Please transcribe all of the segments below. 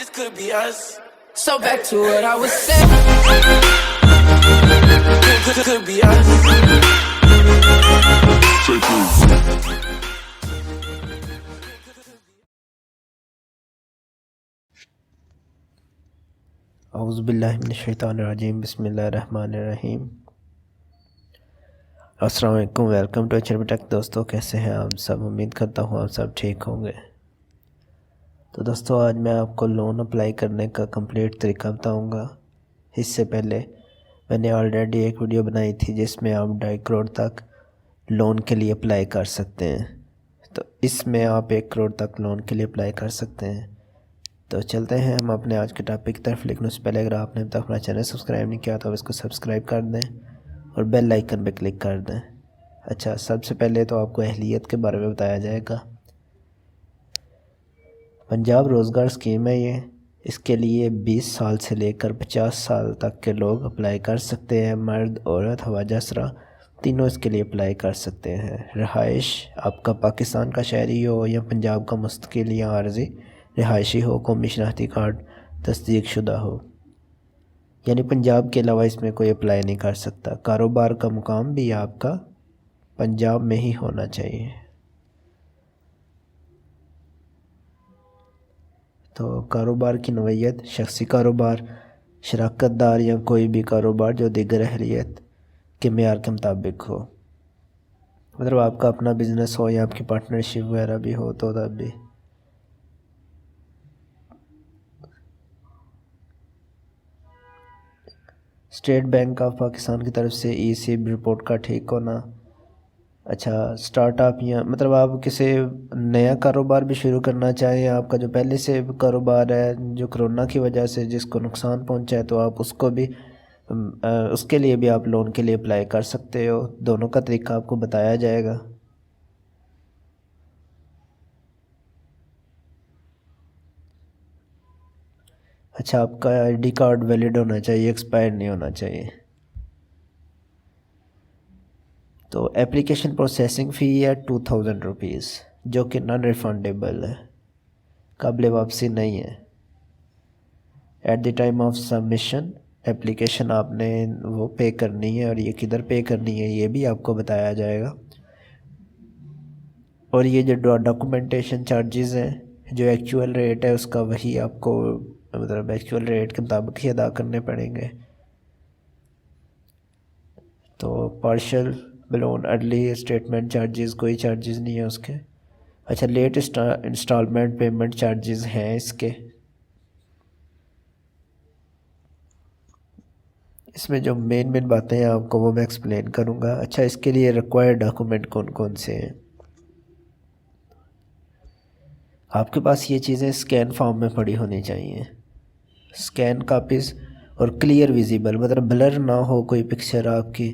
this could be us. So back to what I was saying. Could be us. औज़ुबिल्लाहि मिनश्शैतानिर्रजीम बिस्मिल्लाहिर्रहमानिर्रहीम। अस्सलाम वालेकुम, welcome to एचआरबी take. दोस्तों कैसे हैं आप सब? उम्मीद करता हूँ आप सब ठीक होंगे। तो दोस्तों आज मैं आपको लोन अप्लाई करने का कंप्लीट तरीका बताऊँगा। इससे पहले मैंने ऑलरेडी एक वीडियो बनाई थी जिसमें आप 2.5 करोड़ तक लोन के लिए अप्लाई कर सकते हैं। तो इसमें आप 1 करोड़ तक लोन के लिए अप्लाई कर सकते हैं। तो चलते हैं हम अपने आज के टॉपिक की तरफ। लेकिन उससे पहले अगर आपने अब तक अपना चैनल सब्सक्राइब नहीं किया तो आप इसको सब्सक्राइब कर दें और बेल आइकन पर क्लिक कर दें। अच्छा, सबसे पहले तो आपको अहलियत के बारे में बताया जाएगा। पंजाब रोज़गार स्कीम है ये। इसके लिए 20 साल से लेकर 50 साल तक के लोग अप्लाई कर सकते हैं। मर्द, औरत, हवाजा असरा तीनों इसके लिए अप्लाई कर सकते हैं। रहाइश आपका पाकिस्तान का शहरी हो या पंजाब का मुस्तकिल या आर्जी रिहायशी हो, कौमी शनाख्ती कार्ड तस्दीक शुदा हो, यानी पंजाब के अलावा इसमें कोई अप्लाई नहीं कर सकता। कारोबार का मुकाम भी आपका पंजाब में ही होना चाहिए। तो कारोबार की नौइयत शख्सी कारोबार, शराकत दार या कोई भी कारोबार जो दीगर अहलियत के मेयार के मुताबिक हो। मतलब आपका अपना बिज़नेस हो या आपकी पार्टनरशिप वगैरह भी हो तो तब भी। स्टेट बैंक ऑफ पाकिस्तान की तरफ से ई-सिब रिपोर्ट का ठीक होना। अच्छा, स्टार्टअप या मतलब आप किसी नया कारोबार भी शुरू करना चाहें, आपका जो पहले से कारोबार है जो कोरोना की वजह से जिसको नुकसान पहुंचा है, तो आप उसको भी उसके लिए भी आप लोन के लिए अप्लाई कर सकते हो। दोनों का तरीका आपको बताया जाएगा। अच्छा, आपका आईडी कार्ड वैलिड होना चाहिए, एक्सपायर नहीं होना चाहिए। तो एप्लीकेशन प्रोसेसिंग फ़ी है 2000 रुपीज़, जो कि नॉन रिफंडेबल है, काबिल वापसी नहीं है। At the time of submission application आपने वो पे करनी है और ये किधर पे करनी है ये भी आपको बताया जाएगा। और ये जो डॉक्यूमेंटेशन चार्जेस हैं, जो एक्चुअल रेट है उसका वही आपको मतलब एक्चुअल रेट के मुताबिक ही अदा करने पड़ेंगे। तो partial loan, early statement charges, कोई चार्जेस नहीं है उसके। अच्छा, लेट इंस्टॉलमेंट पेमेंट चार्जेस हैं इसके। इसमें जो मेन बातें हैं आपको वो मैं एक्सप्लेन करूँगा। अच्छा, इसके लिए रिक्वायर्ड डॉक्यूमेंट कौन कौन से हैं? आपके पास ये चीज़ें स्कैन फॉर्म में पड़ी होनी चाहिए। स्कैन कापीज़ और क्लियर विजिबल, मतलब ब्लर ना हो कोई पिक्चर आपकी,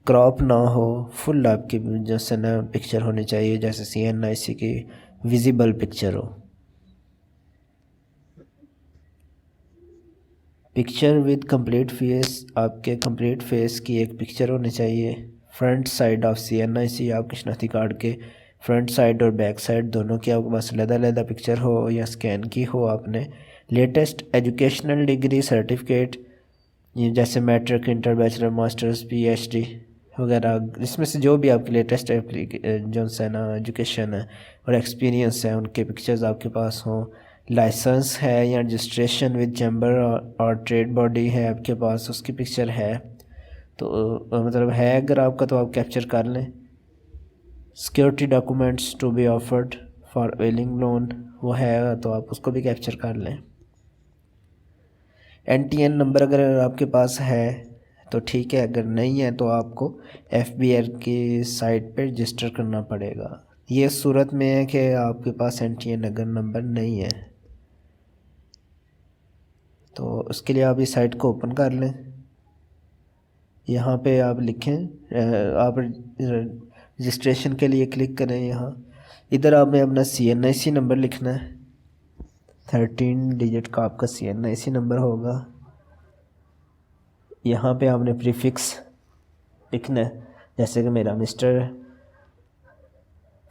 क्रॉप ना हो, फुल आपकी जैसे ना पिक्चर होनी चाहिए, जैसे CNIC की विजिबल पिक्चर हो। पिक्चर विद कंप्लीट फेस, आपके कंप्लीट फेस की एक पिक्चर होनी चाहिए। फ्रंट साइड ऑफ CNIC, आपके शनाख्ती कार्ड के फ्रंट साइड और बैक साइड दोनों की आपके पास अलग-अलग पिक्चर हो या स्कैन की हो आपने। लेटेस्ट एजुकेशनल डिग्री सर्टिफिकेट, ये जैसे matric, inter, bachelor, masters, PhD वगैरह, इसमें से जो भी आपकी लेटेस्ट जो है ना एजुकेशन है और एक्सपीरियंस है उनके पिक्चर्स आपके पास हों। लाइसेंस है या रजिस्ट्रेशन विद चैम्बर और ट्रेड बॉडी है आपके पास, उसकी पिक्चर है तो मतलब है अगर आपका तो आप कैप्चर कर लें। Security documents to be offered for availing loan, वो है तो आप उसको भी कैप्चर कर लें। NTN नंबर अगर आपके पास है तो ठीक है, अगर नहीं है तो आपको FBR की साइट पे रजिस्टर करना पड़ेगा। ये सूरत में है कि आपके पास NTN अगर नंबर नहीं है तो उसके लिए आप इस साइट को ओपन कर लें। यहाँ पे आप लिखें, आप रजिस्ट्रेशन के लिए क्लिक करें। यहाँ इधर आपने अपना CNIC नंबर लिखना है, 13 डिजिट का आपका CNIC नंबर होगा। यहाँ पे आपने प्रीफिक्स लिखना है, जैसे कि मेरा mister,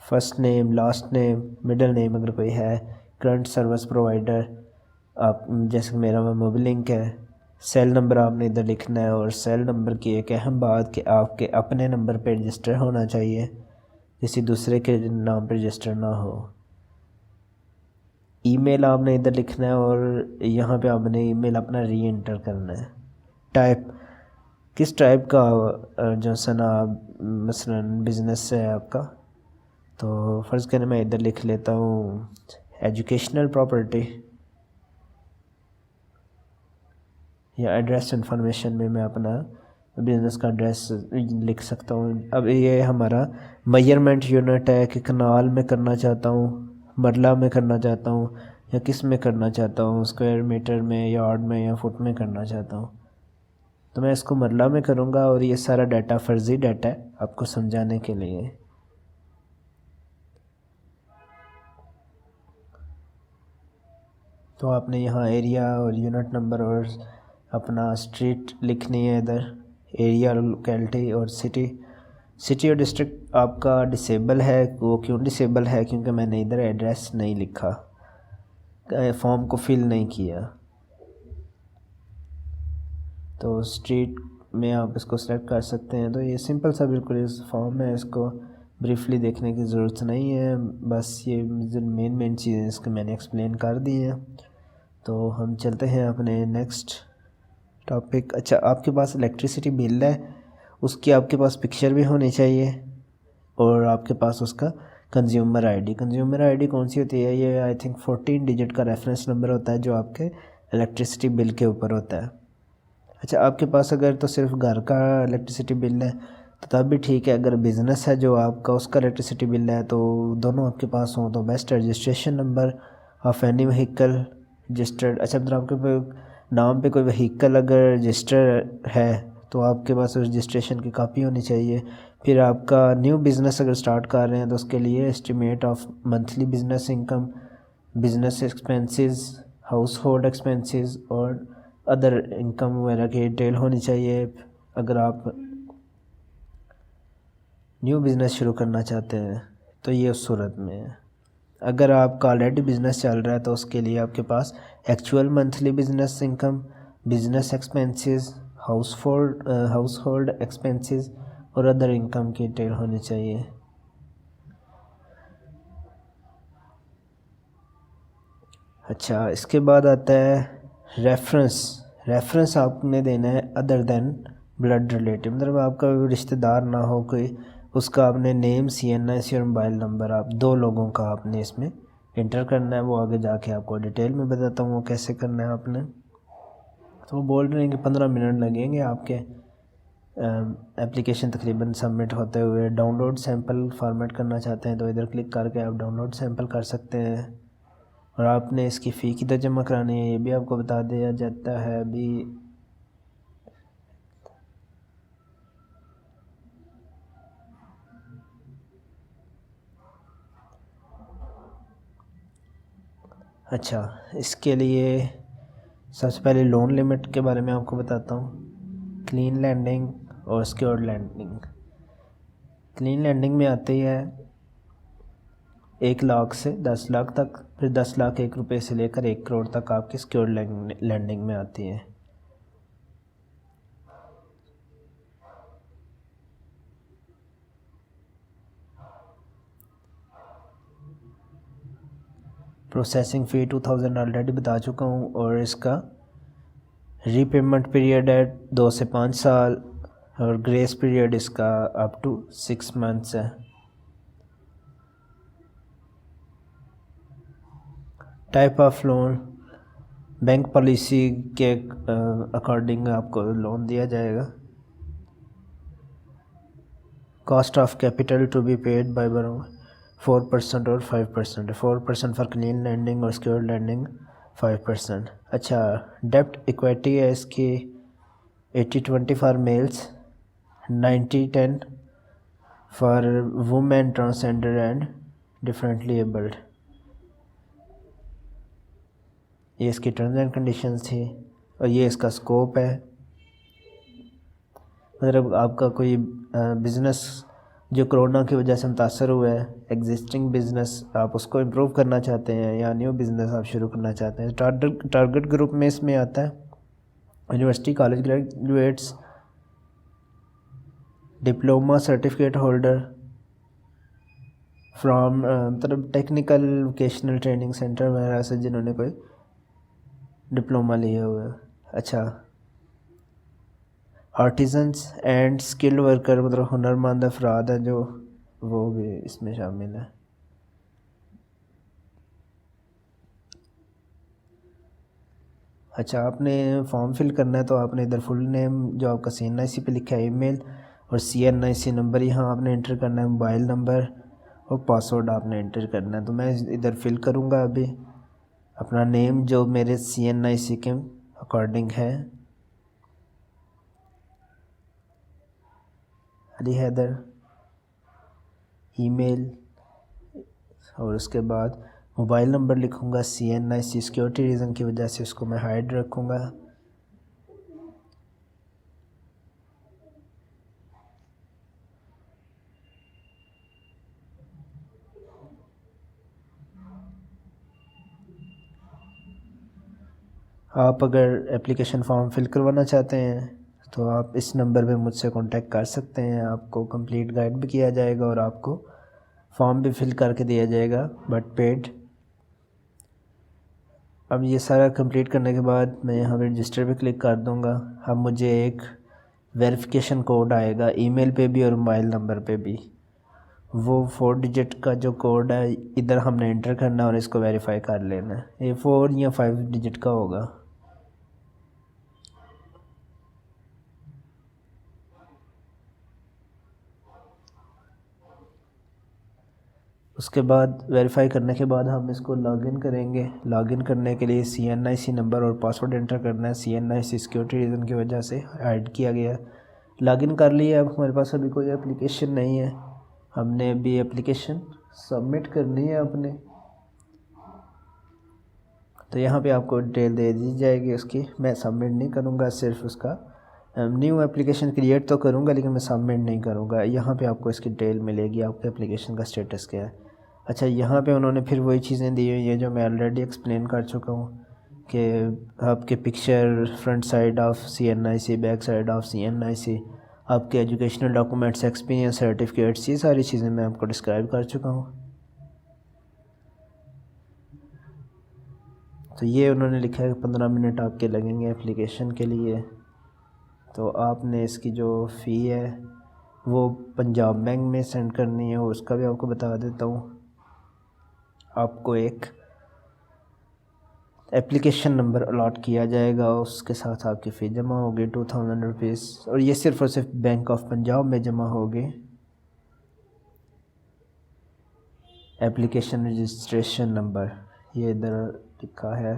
first name, last name, middle name अगर कोई है, करंट सर्विस प्रोवाइडर, आप जैसे कि मेरा मोबाइल लिंक है, सेल नंबर आपने इधर लिखना है। और सेल नंबर की एक अहम बात कि आपके अपने नंबर पे रजिस्टर होना चाहिए, किसी दूसरे के नाम पे रजिस्टर ना हो। ईमेल आपने इधर लिखना है और यहाँ पे आपने ईमेल अपना री एंटर करना है। टाइप किस टाइप का जो सना मसलन बिज़नेस है आपका, तो फ़र्ज़ करें मैं इधर लिख लेता हूँ एजुकेशनल प्रॉपर्टी, या एड्रेस इंफॉर्मेशन में मैं अपना बिज़नेस का एड्रेस लिख सकता हूँ। अब ये हमारा मेजरमेंट यूनिट है कि कनाल में करना चाहता हूँ, मरला में करना चाहता हूँ, या किस में करना चाहता हूँ, स्क्वायर मीटर में, यार्ड में, या फुट में करना चाहता हूँ। तो मैं इसको मरला में करूँगा और ये सारा डाटा फ़र्ज़ी डाटा है आपको समझाने के लिए। तो आपने यहाँ एरिया और यूनिट नंबर और अपना स्ट्रीट लिखनी है इधर, एरिया, लोकेलिटी और सिटी। सिटी और डिस्ट्रिक्ट आपका डिसेबल है। वो क्यों डिसेबल है? क्योंकि मैंने इधर एड्रेस नहीं लिखा, फॉर्म को फिल नहीं किया। तो स्ट्रीट में आप इसको सेलेक्ट कर सकते हैं। तो ये सिंपल सा बिल्कुल इस फॉर्म है, इसको ब्रीफली देखने की ज़रूरत नहीं है, बस ये मेन चीज़ें इसको मैंने एक्सप्लेन कर दी हैं। तो हम चलते हैं अपने नेक्स्ट टॉपिक। अच्छा, आपके पास इलेक्ट्रिसिटी बिल है, उसकी आपके पास पिक्चर भी होनी चाहिए, और आपके पास उसका कंज्यूमर आईडी। कंज्यूमर आईडी कौन सी होती है? ये आई थिंक 14 डिजिट का रेफरेंस नंबर होता है जो आपके इलेक्ट्रिसिटी बिल के ऊपर होता है। अच्छा, आपके पास अगर तो सिर्फ घर का इलेक्ट्रिसिटी बिल है तो तब भी ठीक है। अगर बिज़नेस है जो आपका, उसका इलेक्ट्रिसिटी बिल है, तो दोनों आपके पास हों तो बेस्ट है। Registration number of any vehicle registered. अच्छा, मतलब आपके नाम पे कोई व्हीकल अगर रजिस्टर है तो आपके पास रजिस्ट्रेशन की कापी होनी चाहिए। फिर आपका न्यू बिज़नेस अगर स्टार्ट कर रहे हैं तो उसके लिए estimate of monthly business income, business expenses, household expenses और अदर इनकम वगैरह की डिटेल होनी चाहिए अगर आप न्यू बिज़नेस शुरू करना चाहते हैं तो ये उस सूरत में है। अगर आपका ऑलरेडी बिज़नेस चल रहा है तो उसके लिए आपके पास actual monthly business income, business expenses, household expenses और अदर इनकम की डिटेल होनी चाहिए। अच्छा, इसके बाद आता है रेफरेंस। रेफरेंस आपने देना है अदर देन ब्लड रिलेटिव, मतलब आपका रिश्तेदार ना हो कोई, उसका आपने नेम, CNIC और मोबाइल नंबर, आप 2 लोगों का आपने इसमें इंटर करना है। वो आगे जाके आपको डिटेल में बताता हूँ वो कैसे करना है आपने। तो वो बोल रहे हैं कि 15 मिनट लगेंगे आपके एप्लीकेशन तकरीबन सबमिट होते हुए। डाउनलोड सैम्पल फॉर्मेट करना चाहते हैं तो इधर क्लिक करके आप डाउनलोड सैम्पल कर सकते हैं। और आपने इसकी फ़ी कितना जमा करानी है ये भी आपको बता दिया जाता है अभी। अच्छा, इसके लिए सबसे पहले लोन लिमिट के बारे में आपको बताता हूँ। क्लीन लैंडिंग और सिक्योर्ड लैंडिंग। क्लीन लैंडिंग में आती है 1 लाख से 10 लाख तक, फिर 10 लाख 1 रुपये से लेकर 1 करोड़ तक आपकी सिक्योर्ड लैंडिंग में आती है। प्रोसेसिंग फ़ी 2000 ऑलरेडी बता चुका हूँ, और इसका रीपेमेंट पीरियड है 2 से 5 साल, और ग्रेस पीरियड इसका अप टू 6 मंथ्स है। Type of loan, bank policy के अकॉर्डिंग आपको लोन दिया जाएगा। Cost of capital to be paid by borrower 4% और 5%। 4% फॉर क्लीन लैंडिंग और सिक्योर्ड लैंडिंग 5%। अच्छा, डेप्ट इक्विटी है इसकी 80-20 for males, 90-10 for women, transgender and differently abled. ये इसकी टर्म्स एंड कंडीशंस थी, और ये इसका स्कोप है। मतलब आपका कोई बिज़नेस जो कोरोना की वजह से मुतासर हुआ है, एग्जिस्टिंग बिज़नेस आप उसको इम्प्रूव करना चाहते हैं या न्यू बिज़नेस आप शुरू करना चाहते हैं। टारगेट ग्रुप में इसमें आता है university college graduates, diploma certificate holder from मतलब टेक्निकल वोकेशनल ट्रेनिंग सेंटर वगैरह से जिन्होंने कोई डिप्लोमा लिया हुआ है। अच्छा, आर्टिजन्स एंड स्किल्ड वर्कर मतलब हुनरमंद अफराद हैं जो, वो भी इसमें शामिल है। अच्छा, आपने फॉर्म फिल करना है तो आपने इधर फुल नेम जो आपका CNIC पे लिखा है, ईमेल और CNIC नंबर यहाँ आपने इंटर करना है, मोबाइल नंबर और पासवर्ड आपने इंटर करना है। तो मैं इधर फिल करूँगा अभी अपना नेम जो मेरे CNIC के अकॉर्डिंग है, अली हैदर, ईमेल और उसके बाद मोबाइल नंबर लिखूँगा। CNIC सिक्योरिटी रीज़न की वजह से उसको मैं हाइड रखूँगा। आप अगर एप्लीकेशन फॉर्म फिल करवाना चाहते हैं तो आप इस नंबर पे मुझसे कांटेक्ट कर सकते हैं। आपको कंप्लीट गाइड भी किया जाएगा और आपको फॉर्म भी फिल करके दिया जाएगा बट पेड। अब ये सारा कंप्लीट करने के बाद मैं यहाँ पे रजिस्टर पे क्लिक कर दूँगा। अब मुझे एक वेरिफिकेशन कोड आएगा ईमेल पे भी और मोबाइल नंबर पे भी। वो 4 डिजिट का जो कोड है इधर हमने इंटर करना है और इसको वेरीफाई कर लेना है। ये 4 या 5 डिजिट का होगा। उसके बाद वेरीफाई करने के बाद हम इसको लॉगिन करेंगे। लॉगिन करने के लिए CNIC नंबर और पासवर्ड एंटर करना है। CNIC सिक्योरिटी रीज़न की वजह से हाइड किया गया है। लॉगिन कर लिया। अब हमारे पास अभी कोई एप्लीकेशन नहीं है, हमने अभी एप्लीकेशन सबमिट करनी है अपने। तो यहाँ पे आपको डिटेल दे दी जाएगी उसकी। मैं सबमिट नहीं करूँगा, सिर्फ उसका न्यू एप्लीकेशन क्रिएट तो करूँगा लेकिन मैं सबमिट नहीं करूँगा। यहाँ पे आपको इसकी डिटेल मिलेगी, आपके एप्लीकेशन का स्टेटस क्या है। अच्छा, यहाँ पे उन्होंने फिर वही चीज़ें दी हुई है जो मैं ऑलरेडी एक्सप्लेन कर चुका हूँ कि आपके picture, front side of CNIC, back side of CNIC, आपके एजुकेशनल डॉक्यूमेंट्स, एक्सपीरियंस सर्टिफिकेट्स, ये सारी चीज़ें मैं आपको डिस्क्राइब कर चुका हूँ। तो ये उन्होंने लिखा है कि 15 मिनट आपके लगेंगे एप्लीकेशन के लिए। तो आपने इसकी जो फ़ी है वो पंजाब बैंक में सेंड करनी है, उसका भी आपको बता देता हूँ। आपको एक एप्लीकेशन नंबर अलॉट किया जाएगा, उसके साथ आपकी फ़ी जमा होगी 2000 रुपीज़, और ये सिर्फ़ और सिर्फ बैंक ऑफ पंजाब में जमा होगी। एप्लीकेशन रजिस्ट्रेशन नंबर ये इधर लिखा है।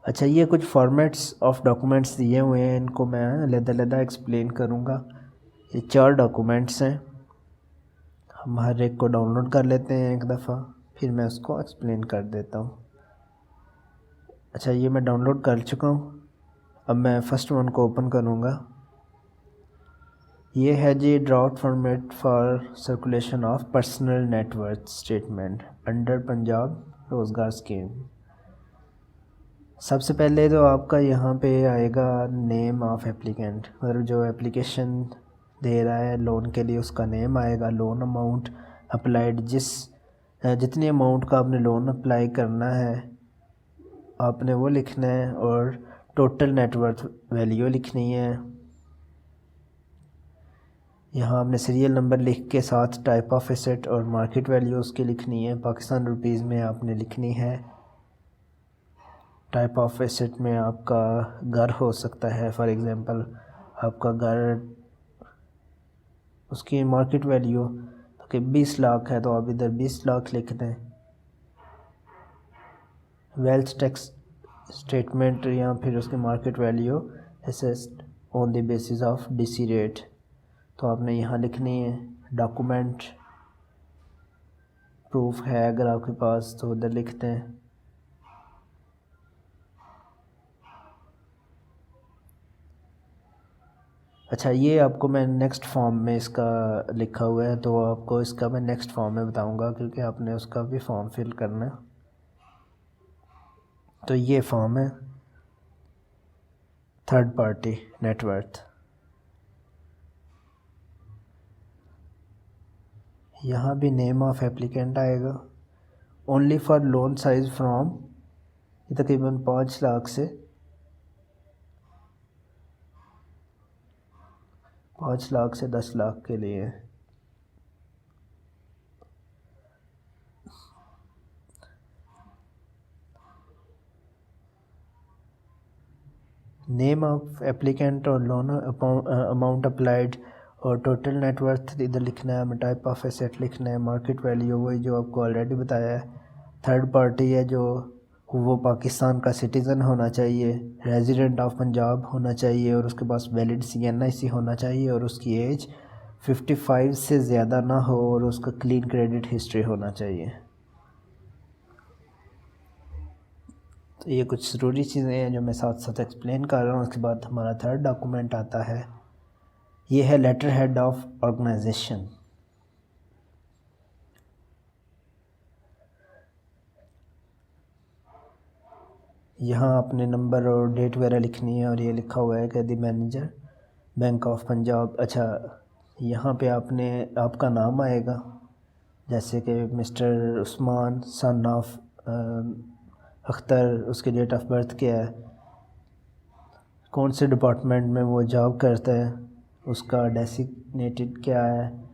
अच्छा, ये कुछ फॉर्मेट्स ऑफ डॉक्यूमेंट्स दिए हुए हैं, इनको मैं अलग-अलग एक्सप्लेन करूँगा। ये 4 डॉक्यूमेंट्स हैं, हम हर एक को डाउनलोड कर लेते हैं एक दफ़ा, फिर मैं उसको एक्सप्लेन कर देता हूँ। अच्छा, ये मैं डाउनलोड कर चुका हूँ। अब मैं फ़र्स्ट वन को ओपन करूँगा। ये है जी draft format for circulation of personal net worth statement under Punjab Rozgar scheme. सबसे पहले तो आपका यहाँ पे आएगा नेम ऑफ एप्लीकेंट, मतलब जो एप्लीकेशन दे रहा है लोन के लिए उसका नेम आएगा, लोन अमाउंट अप्लाइड, जितनी अमाउंट का आपने लोन अप्लाई करना है आपने वो लिखना है, और टोटल नेटवर्थ वैल्यू लिखनी है। यहाँ आपने सीरियल नंबर लिख के साथ टाइप ऑफ एसेट और मार्केट वैल्यू उसकी लिखनी है, पाकिस्तान रुपीज़ में आपने लिखनी है। टाइप ऑफ एसेट में आपका घर हो सकता है, फॉर एग्ज़ाम्पल आपका घर, उसकी मार्केट वैल्यू तो कि 20 लाख है तो आप इधर 20 लाख लिख दें। वेल्थ टैक्स स्टेटमेंट या फिर उसकी market value assessed on the basis of DC rate तो आपने यहाँ लिखनी है। डॉक्यूमेंट प्रूफ है अगर आपके पास तो उधर लिखते हैं। अच्छा, ये आपको मैं नेक्स्ट फॉर्म में इसका लिखा हुआ है, तो आपको इसका मैं नेक्स्ट फॉर्म में बताऊंगा, क्योंकि आपने उसका भी फॉर्म फिल करना है। तो ये फॉर्म है थर्ड पार्टी नेटवर्थ। यहाँ भी नेम ऑफ एप्लीकेंट आएगा। Only for loan size from, ये तकरीबन 5 लाख से 10 लाख के लिए। नेम ऑफ एप्लीकेंट और लोन अमाउंट अप्लाइड और टोटल नेटवर्थ इधर लिखना है। हमें टाइप ऑफ एसेट लिखना है। मार्केट वैल्यू वही जो आपको ऑलरेडी बताया है। थर्ड पार्टी है जो वो पाकिस्तान का सिटीज़न होना चाहिए, रेजिडेंट ऑफ पंजाब होना चाहिए, और उसके पास वैलिड CNIC होना चाहिए, और उसकी एज 55 से ज़्यादा ना हो, और उसका क्लीन क्रेडिट हिस्ट्री होना चाहिए। तो ये कुछ ज़रूरी चीज़ें हैं जो मैं साथ साथ एक्सप्लेन कर रहा हूँ। उसके बाद हमारा थर्ड डॉक्यूमेंट आता है, ये है लेटर हेड ऑफ ऑर्गेनाइजेशन। यहाँ अपने नंबर और डेट वगैरह लिखनी है, और ये लिखा हुआ है कि the manager bank of Punjab. अच्छा, यहाँ पे आपका नाम आएगा, जैसे कि mister Usman son of Akhtar, उसकी डेट ऑफ बर्थ क्या है, कौन से डिपार्टमेंट में वो जॉब करता है, उसका डेसिग्नेटेड क्या है,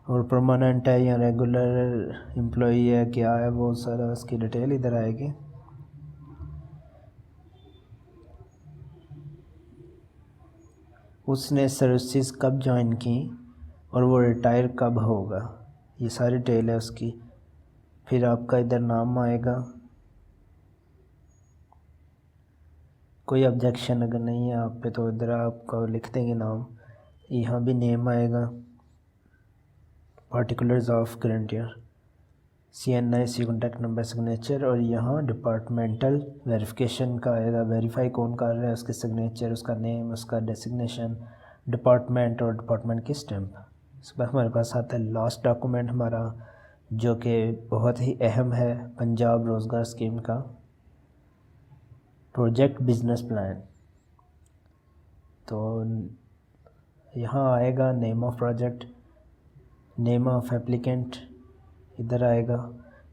और परमानेंट है या रेगुलर एम्प्लॉई है, क्या है, वो सारा उसकी डिटेल इधर आएगी। उसने सर्विसेज कब ज्वाइन की और वो रिटायर कब होगा, ये सारी डिटेल है उसकी। फिर आपका इधर नाम आएगा, कोई ऑब्जेक्शन अगर नहीं है आप पे तो इधर आपका लिख देंगे नाम। यहाँ भी नेम आएगा, particulars of guarantor, CNIC contact number, signature, और यहाँ डिपार्टमेंटल वेरिफिकेशन का आएगा, वेरीफाई कौन कर रहा है, उसके सिग्नेचर, उसका नेम, उसका डेसिग्नेशन, डिपार्टमेंट और डिपार्टमेंट की स्टैंप। इसके बाद हमारे पास आता है लास्ट डॉक्यूमेंट हमारा, जो कि बहुत ही अहम है, पंजाब रोज़गार स्कीम का प्रोजेक्ट बिजनेस प्लान। तो यहाँ आएगा name of project, name of applicant इधर आएगा,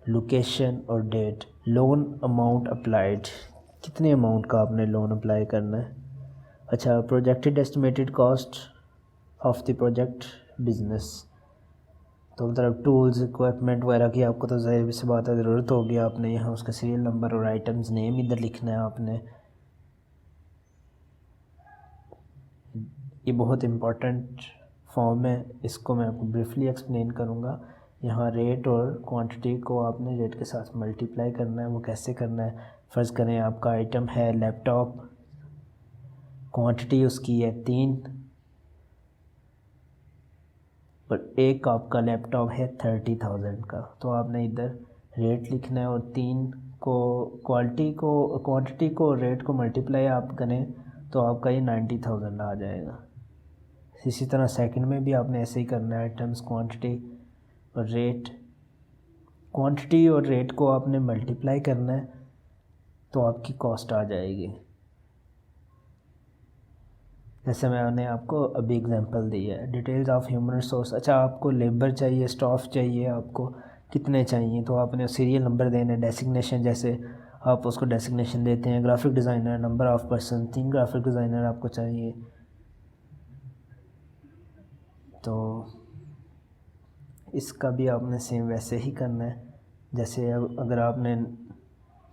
लोकेशन और डेट, लोन अमाउंट अप्लाइड, कितने अमाउंट का आपने लोन अप्लाई करना है। अच्छा, projected estimated cost of the project business, तो मतलब टूल्स इक्विपमेंट वगैरह की आपको तो ज़ाहिर सी बात है ज़रूरत होगी। आपने यहाँ उसका सीरियल नंबर और आइटम्स नेम इधर लिखना है आपने। ये बहुत इम्पोर्टेंट फॉर्म है, इसको मैं आपको ब्रीफली एक्सप्लेन करूँगा। यहाँ रेट और क्वांटिटी को आपने रेट के साथ मल्टीप्लाई करना है। वो कैसे करना है, फ़र्ज़ करें आपका आइटम है लैपटॉप, क्वांटिटी उसकी है 3, और एक आपका लैपटॉप है 30,000 का, तो आपने इधर रेट लिखना है, और 3 को क्वांटिटी को रेट को मल्टीप्लाई आप करें तो आपका ये 90,000 आ जाएगा। इसी तरह सेकंड में भी आपने ऐसे ही करना है, आइटम्स, क्वांटिटी और रेट, क्वांटिटी और रेट को आपने मल्टीप्लाई करना है तो आपकी कॉस्ट आ जाएगी। जैसे मैंने आपको अभी एग्जांपल दी है। डिटेल्स ऑफ ह्यूमन रिसोर्स, अच्छा आपको लेबर चाहिए, स्टाफ चाहिए, आपको कितने चाहिए, तो आपने सीरियल नंबर देना है। डेसिग्नेशन, जैसे आप उसको डेसिग्नेशन देते हैं, graphic designer, number of person, 3 graphic designer आपको चाहिए। तो इसका भी आपने सेम वैसे ही करना है। जैसे अगर आपने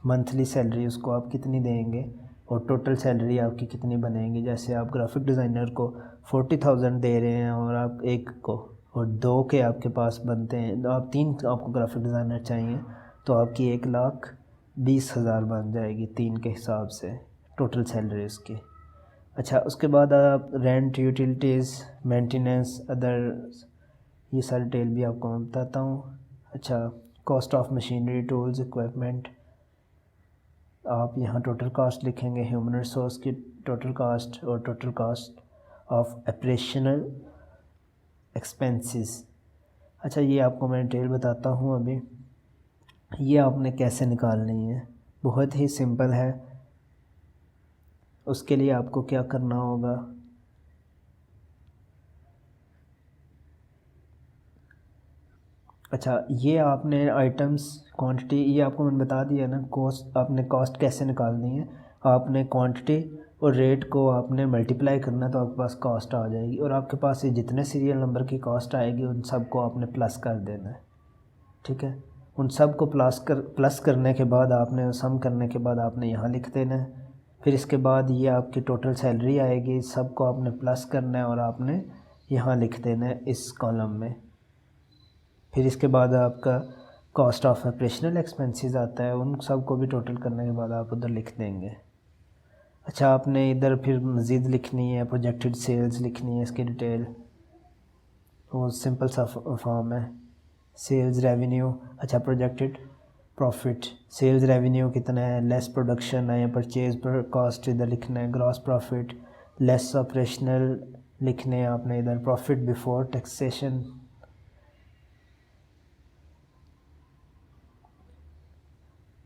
मंथली सैलरी उसको आप कितनी देंगे और टोटल सैलरी आपकी कितनी बनेगी। जैसे आप ग्राफिक डिज़ाइनर को 40,000 दे रहे हैं और आप एक को और 2 के आपके पास बनते हैं, तो आप 3 आपको ग्राफिक डिज़ाइनर चाहिए, तो आपकी 1,20,000 बन जाएगी 3 के हिसाब से टोटल सैलरी उसकी। अच्छा, उसके बाद आप रेंट, यूटिलिटीज़, मेंटेनेंस, अदर, ये सारी डिटेल भी आपको मैं बताता हूँ। अच्छा, cost of machinery, tools, equipment, आप यहाँ टोटल कास्ट लिखेंगे, ह्यूमन रिसोर्स की टोटल कास्ट और total cast of operational expenses. अच्छा, ये आपको मैं डिटेल बताता हूँ अभी। ये आपने कैसे निकालनी है, बहुत ही सिंपल है। उसके लिए आपको क्या करना होगा, अच्छा ये आपने आइटम्स क्वांटिटी, ये आपको मैंने बता दिया ना। कॉस्ट, आपने कॉस्ट कैसे निकालनी है, आपने क्वांटिटी और रेट को आपने मल्टीप्लाई करना है तो आपके पास कॉस्ट आ जाएगी। और आपके पास ये जितने सीरियल नंबर की कॉस्ट आएगी उन सब को आपने प्लस कर देना है, ठीक है। उन सब को प्लस करने के बाद आपने सम करने के बाद आपने यहाँ लिख देना है। फिर इसके बाद ये आपकी टोटल सैलरी आएगी, सब को आपने प्लस करना है और आपने यहाँ लिख देना है इस कॉलम में। फिर इसके बाद आपका कॉस्ट ऑफ ऑपरेशनल एक्सपेंसेस आता है, उन सब को भी टोटल करने के बाद आप उधर लिख देंगे। अच्छा, आपने इधर फिर मज़ीद लिखनी है, प्रोजेक्टेड सेल्स लिखनी है, इसकी डिटेल, वो सिंपल सा फॉर्म है। सेल्स रेवेन्यू, अच्छा प्रोजेक्टेड प्रॉफिट, सेल्स रेवेन्यू कितना है, लेस प्रोडक्शन है या परचेज पर कॉस्ट इधर लिखना है, ग्रॉस प्रॉफिट लेस ऑपरेशनल लिखने हैं आपने इधर, profit before taxation,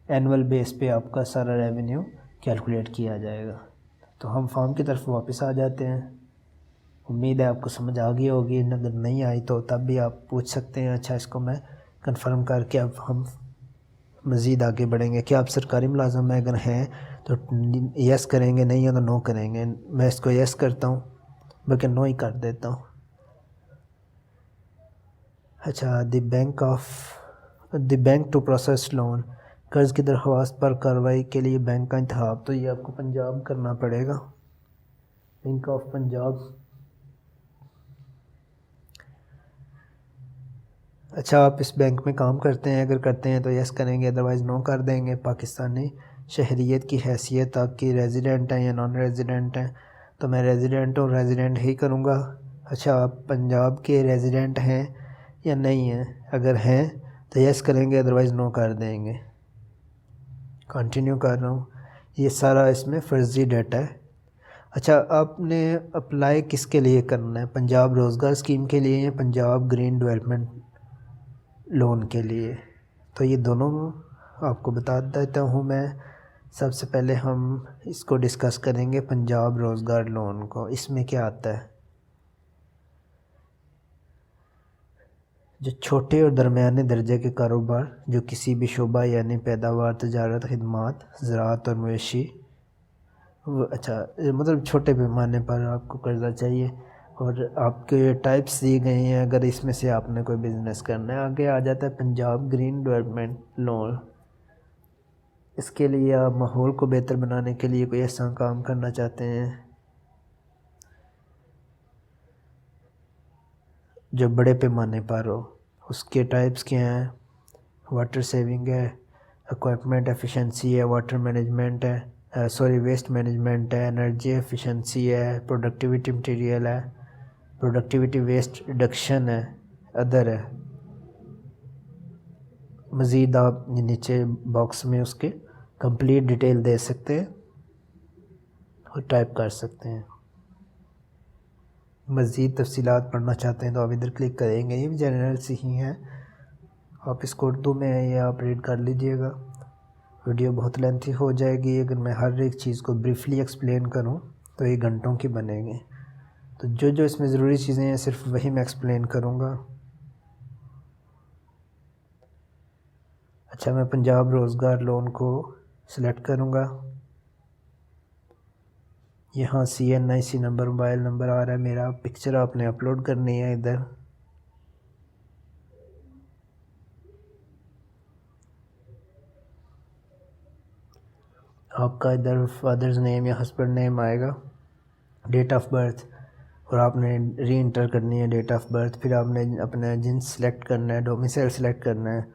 annual base पे आपका सारा रेवेन्यू कैलकुलेट किया जाएगा। तो हम फॉर्म की तरफ वापस आ जाते हैं। उम्मीद है आपको समझ आ गई होगी, अगर नहीं आई तो तब भी आप पूछ सकते हैं। अच्छा, इसको मैं कंफर्म करके अब हम मज़ीद आगे बढ़ेंगे। क्या आप सरकारी मुलाज़म में अगर हैं तो यस करेंगे, नहीं है तो नो करेंगे। मैं इसको यस करता हूँ, बल्कि नो ही कर देता हूँ। अच्छा, the bank to process loan, कर्ज़ की दरख्वास्त पर कार्रवाई के लिए बैंक का इंतखाब, तो ये आपको पंजाब करना पड़ेगा, बैंक ऑफ पंजाब। अच्छा, आप इस बैंक में काम करते हैं, अगर करते हैं तो यस करेंगे, अदरवाइज़ नो कर देंगे। पाकिस्तानी शहरियत की हैसियत आपकी रेजिडेंट हैं या नॉन रेजिडेंट हैं, तो मैं रेजिडेंट और रेजिडेंट ही करूँगा। अच्छा, आप पंजाब के रेजिडेंट हैं या नहीं हैं, अगर हैं तो यस करेंगे, अदरवाइज़ नो कर देंगे। कंटिन्यू कर रहा हूँ, ये सारा इसमें फ़र्ज़ी डाटा है। अच्छा, आपने अप्लाई किसके लिए करना है, पंजाब रोज़गार स्कीम के लिए या पंजाब ग्रीन डेवलपमेंट लोन के लिए, तो ये दोनों आपको बता देता हूँ मैं। सबसे पहले हम इसको डिस्कस करेंगे पंजाब रोज़गार लोन को। इसमें क्या आता है, जो छोटे और दरमियाने दर्जे के कारोबार जो किसी भी शोबा यानी पैदावार, तजारत, खिदमात, ज़राअत और मवेशी, अच्छा मतलब छोटे पैमाने पर आपको कर्ज़ा चाहिए और आपके टाइप्स दिए गए हैं, अगर इसमें से आपने कोई बिज़नेस करना है। आगे आ जाता है पंजाब ग्रीन डेवलपमेंट लोन। इसके लिए आप माहौल को बेहतर बनाने के लिए कोई ऐसा काम करना चाहते हैं जो बड़े पैमाने पर हो। उसके टाइप्स क्या हैं, वाटर सेविंग है, इक्विपमेंट एफिशिएंसी है, वाटर मैनेजमेंट है, वेस्ट मैनेजमेंट है, एनर्जी एफिशिएंसी है, प्रोडक्टिविटी मटेरियल है, प्रोडक्टिविटी वेस्ट रिडक्शन है, अदर है। मज़ीद आप नीचे बॉक्स में उसके कंप्लीट डिटेल दे सकते हैं और टाइप कर सकते हैं। मज़ीद तफसीलात पढ़ना चाहते हैं तो आप इधर क्लिक करेंगे, ये भी जनरल से ही हैं, आप इसको उर्दू में ये आप रीड कर लीजिएगा। वीडियो बहुत लेंथी हो जाएगी, अगर मैं हर एक चीज़ को ब्रीफली एक्सप्लेन करूं तो ये घंटों की बनेगी। तो जो जो इसमें ज़रूरी चीज़ें हैं सिर्फ वही मैं एक्सप्लेन करूंगा। अच्छा, मैं पंजाब रोज़गार लोन को सिलेक्ट करूंगा। यहाँ CNIC नंबर, मोबाइल नंबर आ रहा है मेरा, पिक्चर आपने अपलोड करनी है इधर। आपका इधर फादर्स नेम या हस्बैंड नेम आएगा, डेट ऑफ बर्थ, और आपने री इंटर करनी है डेट ऑफ बर्थ। फिर आपने अपना जिन्स सेलेक्ट करना है, डोमिसाइल सेलेक्ट करना है,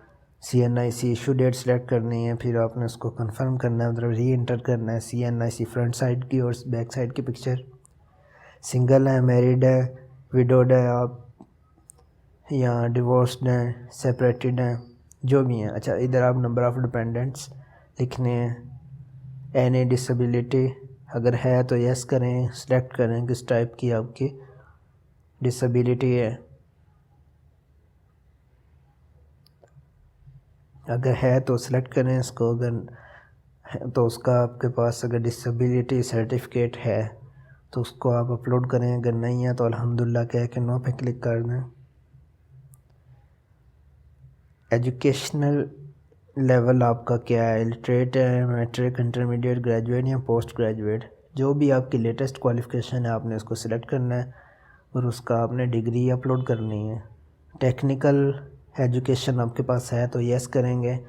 CNIC इशू डेट सेलेक्ट करनी है। फिर आपने उसको कंफर्म करना है, मतलब री इंटर करना है। CNIC फ्रंट साइड की और बैक साइड की पिक्चर, सिंगल है, मैरिड है, विडोड है आप, या डिवोर्स्ड हैं, सेपरेटेड हैं, जो भी हैं। अच्छा, इधर आप नंबर ऑफ़ डिपेंडेंट्स लिखने हैं, एनी डिसेबिलिटी, अगर है तो यस करें, सिलेक्ट करें किस टाइप की आपकी डिसेबिलिटी है। अगर है तो सिलेक्ट करें इसको, अगर है तो उसका आपके पास अगर डिसेबिलिटी सर्टिफिकेट है तो उसको आप अपलोड करें, अगर नहीं है तो अल्हम्दुलिल्लाह कह के नो पे क्लिक कर दें। एजुकेशनल लेवल आपका क्या है, लिटरेट है, मैट्रिक, इंटरमीडिएट, ग्रेजुएट या पोस्ट ग्रेजुएट, जो भी आपकी लेटेस्ट क्वालिफ़िकेशन है आपने उसको सिलेक्ट करना है और उसका आपने डिग्री अपलोड करनी है। टेक्निकल एजुकेशन आपके पास है तो यस करेंगे,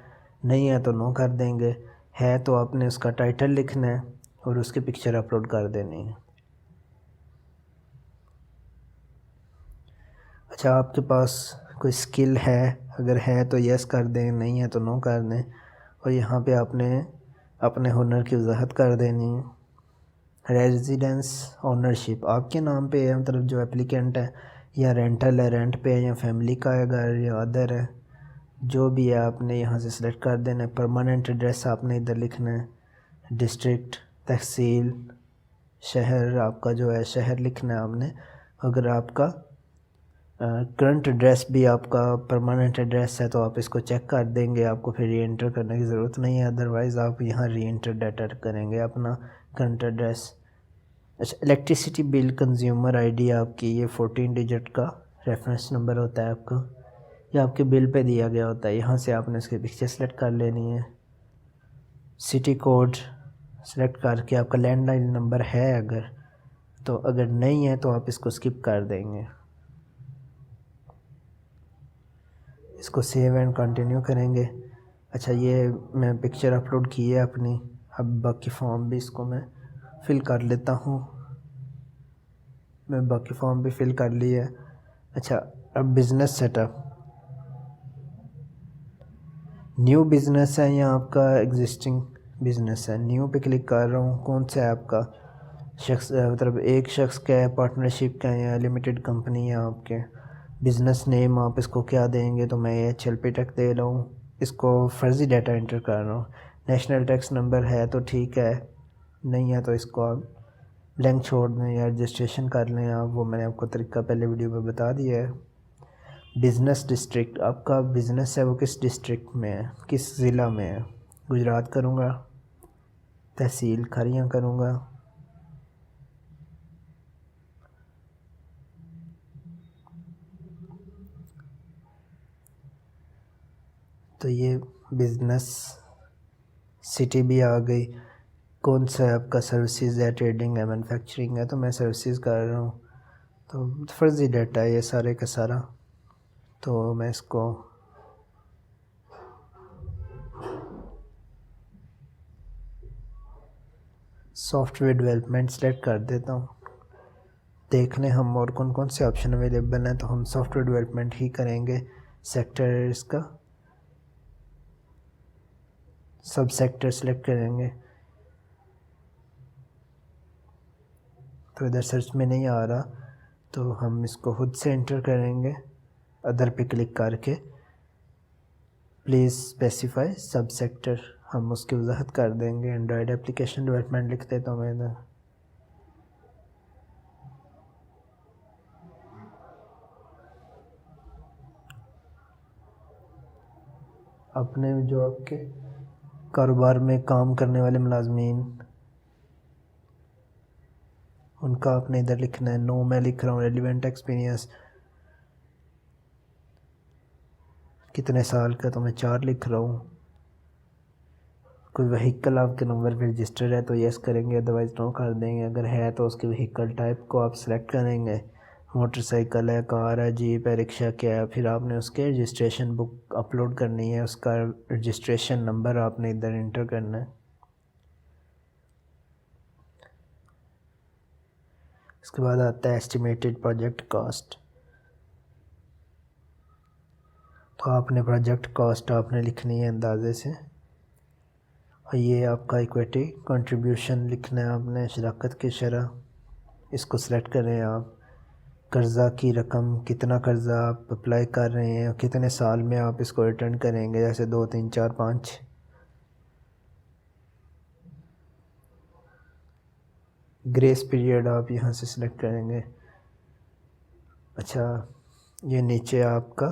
नहीं है तो नो कर देंगे। है तो आपने उसका टाइटल लिखना है और उसकी पिक्चर अपलोड कर देनी है। अच्छा, आपके पास कोई स्किल है, अगर है तो यस कर दें, नहीं है तो नो कर दें और यहाँ पे आपने अपने हुनर की वजाहत कर देनी है। रेजिडेंस ओनरशिप आपके नाम पे है, मतलब जो एप्लीकेंट है, या रेंटल है, रेंट पे है, या फैमिली का है घर, या अदर है, जो भी है आपने यहाँ से सिलेक्ट कर देना है। परमानेंट एड्रेस आपने इधर लिखना है, डिस्ट्रिक्ट, तहसील, शहर, आपका जो है शहर लिखना है आपने। अगर आपका करंट एड्रेस भी आपका परमानेंट एड्रेस है तो आप इसको चेक कर देंगे, आपको फिर री एंटर करने की ज़रूरत नहीं है, अदरवाइज़ आप यहाँ री एंटर डाटा करेंगे अपना करंट एड्रेस। अच्छा, इलेक्ट्रिसिटी बिल कंज्यूमर आईडी आपकी, ये 14 डिजिट का रेफरेंस नंबर होता है आपका, ये आपके बिल पे दिया गया होता है, यहाँ से आपने उसकी पिक्चर सेलेक्ट कर लेनी है। सिटी कोड सेलेक्ट करके, आपका लैंडलाइन नंबर है अगर तो, अगर नहीं है तो आप इसको स्किप कर देंगे। इसको सेव एंड कंटिन्यू करेंगे। अच्छा, ये मैं पिक्चर अपलोड की है अपनी, अब बाकी फॉर्म भी इसको मैं फ़िल कर लेता हूँ। मैं बाकी फॉर्म भी फ़िल कर ली है। अच्छा, अब बिज़नेस सेटअप, न्यू बिज़नेस है या आपका एग्जिस्टिंग बिज़नेस है। न्यू पे क्लिक कर रहा हूँ। कौन सा है आपका शख्स, मतलब एक शख्स का है, पार्टनरशिप का है, या लिमिटेड कंपनी है आपके। बिज़नेस नेम आप इसको क्या देंगे, तो मैं ये HLP टेक दे रहा हूँ। इसको फर्जी डाटा एंटर कर रहा हूँ। नेशनल टैक्स नंबर है तो ठीक है, नहीं है तो इसको आप ब्लैंक छोड़ दें या रजिस्ट्रेशन कर लें आप, वो मैंने आपको तरीका पहले वीडियो में बता दिया है। बिज़नेस डिस्ट्रिक्ट, आपका बिज़नेस है वो किस डिस्ट्रिक्ट में है, किस ज़िला में है। गुजरात करूँगा, तहसील खरियाँ करूँगा, तो ये बिज़नेस सिटी भी आ गई। कौन सा है आपका, सर्विसेज है, ट्रेडिंग है, मैन्युफैक्चरिंग है, तो मैं सर्विसेज कर रहा हूँ। तो फर्जी डाटा है ये सारे का सारा, तो मैं इसको सॉफ्टवेयर डेवलपमेंट सेलेक्ट कर देता हूँ। देख लें हम और कौन कौन से ऑप्शन अवेलेबल हैं, तो हम सॉफ्टवेयर डेवलपमेंट ही करेंगे। सेक्टर इसका सब सेक्टर सेलेक्ट करेंगे, तो इधर सर्च में नहीं आ रहा तो हम इसको खुद से एंटर करेंगे। अदर पे क्लिक करके प्लीज़ स्पेसिफाई सब सेक्टर, हम उसकी वजाहत कर देंगे। एंड्रॉयड एप्लीकेशन डेवलपमेंट लिख देता हूँ मैं इधर। अपने जो आपके कारोबार में काम करने वाले मुलाजमीन, उनका आपने इधर लिखना है। नो मैं लिख रहा हूँ। रेलिवेंट एक्सपीरियंस कितने साल का, तो मैं 4 लिख रहा हूँ। कोई व्हीकल आपके नंबर पर रजिस्टर्ड है तो यस करेंगे, अदरवाइज़ नो कर देंगे। अगर है तो उसके व्हीकल टाइप को आप सेलेक्ट करेंगे, मोटरसाइकिल है, कार है, जीप है, रिक्शा क्या है। फिर आपने उसके रजिस्ट्रेशन बुक अपलोड करनी है, उसका रजिस्ट्रेशन नंबर आपने इधर इंटर करना है। इसके बाद आता है एस्टिमेटेड प्रोजेक्ट कॉस्ट, तो आपने प्रोजेक्ट कॉस्ट आपने लिखनी है अंदाजे से। और ये आपका इक्विटी कंट्रीब्यूशन लिखना है आपने, शराकत की शरह, इसको सेलेक्ट करें आप। कर्ज़ा की रकम, कितना कर्ज़ा आप अप्लाई कर रहे हैं, कितने साल में आप इसको रिटर्न करेंगे, जैसे 2, 3, 4, 5। ग्रेस पीरियड आप यहाँ से सिलेक्ट करेंगे। अच्छा, ये नीचे आपका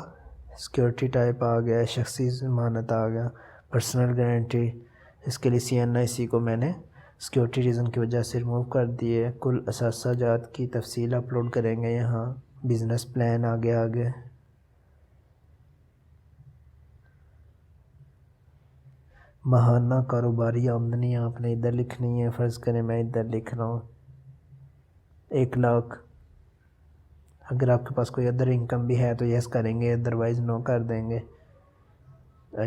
सिक्योरिटी टाइप आ गया, शख्सी ज़मानत आ गया, पर्सनल गारंटी। इसके लिए CNIC को मैंने सिक्योरिटी रीज़न की वजह से रिमूव कर दिए। कुल असासाजात की तफसील अपलोड करेंगे यहाँ। बिज़नेस प्लान आगे माहाना कारोबारी आमदनी आपने इधर लिखनी है। फ़र्ज़ करें मैं इधर लिख रहा हूँ 1 लाख। अगर आपके पास कोई अदर इनकम भी है तो यस करेंगे, अदरवाइज़ नो कर देंगे।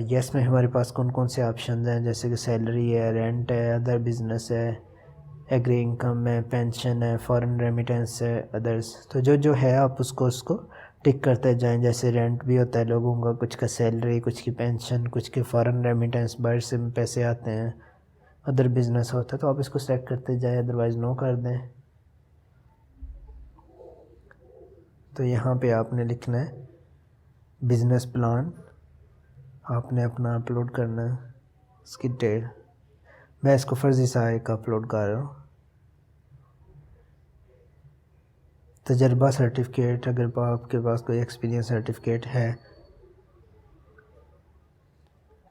यस में हमारे पास कौन कौन से ऑप्शन हैं, जैसे कि सैलरी है, रेंट है, अदर बिज़नेस है, एग्री इनकम है, पेंशन है, फॉरेन रेमिटेंस है, अदर्स। तो जो है आप उसको टिक करते जाएं। जैसे रेंट भी होता है लोगों का, कुछ का सैलरी, कुछ की पेंशन, कुछ के फॉरेन रेमिटेंस, बाहर से पैसे आते हैं, अदर बिज़नेस होता है। तो आप इसको सेलेक्ट करते जाएं, अदरवाइज़ नो कर दें। तो यहाँ पे आपने लिखना है बिज़नेस प्लान, आपने अपना अपलोड करना है इसकी डिटेल। मैं इसको फर्जी सहायक का अपलोड कर रहा हूँ। तजर्बा सर्टिफिकेट, अगर आपके पास कोई एक्सपीरियंस सर्टिफिकेट है,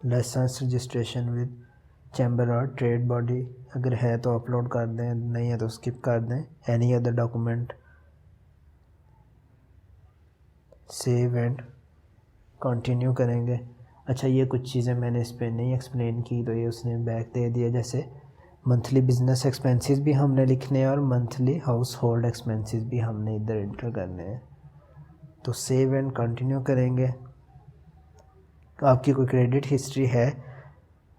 लाइसेंस रजिस्ट्रेशन विद चैम्बर और ट्रेड बॉडी, अगर है तो अपलोड कर दें, नहीं है तो स्किप कर दें। Any other document, save and continue करेंगे। अच्छा, ये कुछ चीज़ें मैंने इस पर नहीं एक्सप्लेन की तो ये उसने बैक दे दिया। जैसे मंथली बिजनेस एक्सपेंसेस भी हमने लिखने हैं और मंथली हाउस होल्ड एक्सपेंसेस भी हमने इधर एंटर करने हैं। तो सेव एंड कंटिन्यू करेंगे। आपकी कोई क्रेडिट हिस्ट्री है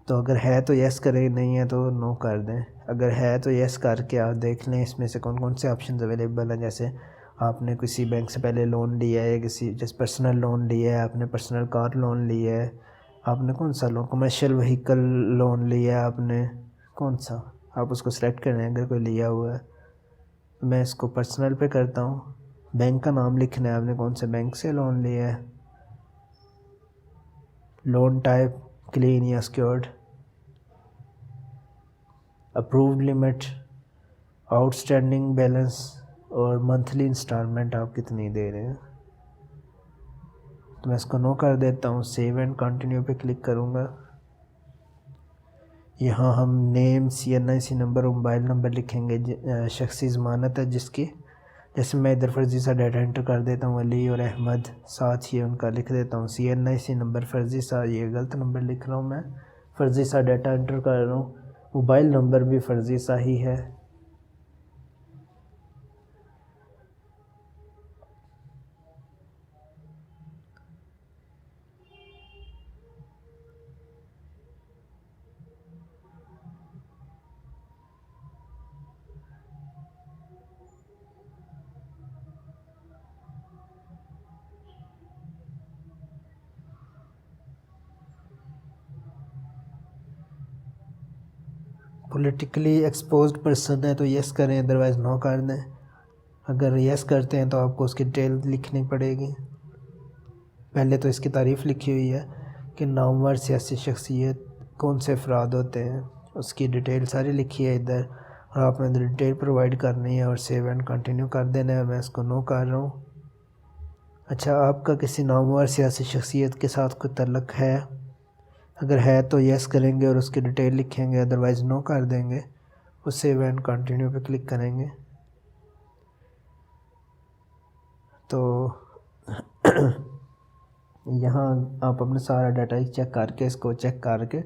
तो अगर है तो यस करें, नहीं है तो नो कर दें। अगर है तो यस करके आप देख लें इसमें से कौन कौन से ऑप्शन अवेलेबल हैं। जैसे आपने किसी बैंक से पहले लोन लिया है, किसी जैसे पर्सनल लोन लिया है, आपने पर्सनल कार लोन लिया है, आपने कौन सा लोन, कमर्शियल व्हीकल लोन लिया है आपने, कौन सा, आप उसको सेलेक्ट करें अगर कोई लिया हुआ है। मैं इसको पर्सनल पे करता हूँ। बैंक का नाम लिखना है, आपने कौन से बैंक से लोन लिया है, लोन टाइप क्लीन या secured, approved limit, outstanding balance और मंथली इंस्टॉलमेंट आप कितनी दे रहे हैं। तो मैं इसको नो कर देता हूँ। सेव एंड कंटिन्यू पे क्लिक करूँगा। यहाँ हम नेम, CNIC नंबर और मोबाइल नंबर लिखेंगे। शख्सी ज़मानत है जिसकी, जैसे मैं इधर फर्जी सा डाटा एंटर कर देता हूँ अली और अहमद, साथ ही उनका लिख देता हूँ। CNIC नंबर फर्जी सा, ये गलत नंबर लिख रहा हूँ मैं, फर्जी सा डाटा एंटर कर रहा हूँ। मोबाइल नंबर भी फर्जी सा ही है। पॉलिटिकली एक्सपोज्ड पर्सन है तो यस करें, अदरवाइज़ नो कर दें। अगर यस करते हैं तो आपको उसकी डिटेल लिखनी पड़ेगी। पहले तो इसकी तारीफ़ लिखी हुई है कि नामवर सियासी शख्सियत कौन से अफराद होते हैं, उसकी डिटेल सारी लिखी है इधर और आपने इधर डिटेल प्रोवाइड करनी है और सेव एंड कंटिन्यू कर देना है। मैं इसको नो कर रहा हूँ। अच्छा, आपका किसी नामवर सियासी शख्सियत के साथ कोई तल्लुक़ है, अगर है तो यस करेंगे और उसकी डिटेल लिखेंगे, अदरवाइज़ नो कर देंगे और सेव एंड कंटिन्यू पे क्लिक करेंगे। तो यहाँ आप अपना सारा डाटा चेक करके, इसको चेक करके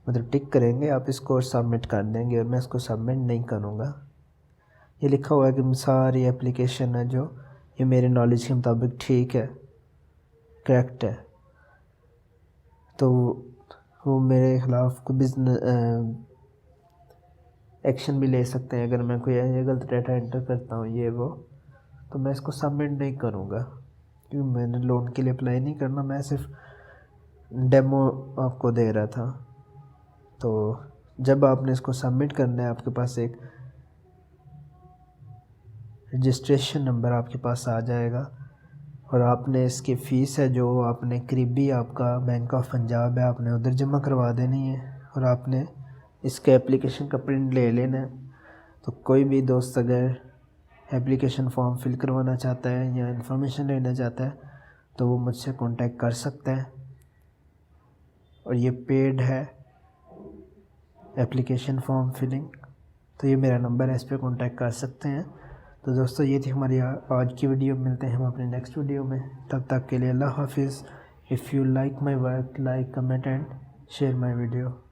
मतलब टिक करेंगे आप इसको और सबमिट कर देंगे। और मैं इसको सबमिट नहीं करूँगा। ये लिखा हुआ है कि सारी एप्लीकेशन है जो ये मेरे नॉलेज के मुताबिक ठीक है, करेक्ट है, तो वो मेरे ख़िलाफ़ कोई बिजनेस एक्शन भी ले सकते हैं अगर मैं कोई गलत डाटा एंटर करता हूँ ये वो। तो मैं इसको सबमिट नहीं करूँगा क्योंकि मैंने लोन के लिए अप्लाई नहीं करना, मैं सिर्फ डेमो आपको दे रहा था। तो जब आपने इसको सबमिट करना है आपके पास एक रजिस्ट्रेशन नंबर आपके पास आ जाएगा और आपने इसकी फ़ीस है जो आपने करीबी आपका बैंक ऑफ पंजाब है, आपने उधर जमा करवा देनी है और आपने इसके एप्लीकेशन का प्रिंट ले लेना है। तो कोई भी दोस्त अगर एप्लीकेशन फॉर्म फिल करवाना चाहता है या इन्फॉर्मेशन लेना चाहता है तो वो मुझसे कांटेक्ट कर सकता है। और ये पेड है एप्लीकेशन फॉर्म फिलिंग, तो ये मेरा नंबर है, इस पर कांटेक्ट कर सकते हैं। तो दोस्तों ये थी हमारी आज की वीडियो। मिलते हैं हम अपने नेक्स्ट वीडियो में, तब तक के लिए अल्लाह हाफिज़। If you like my work, like, comment and share my video.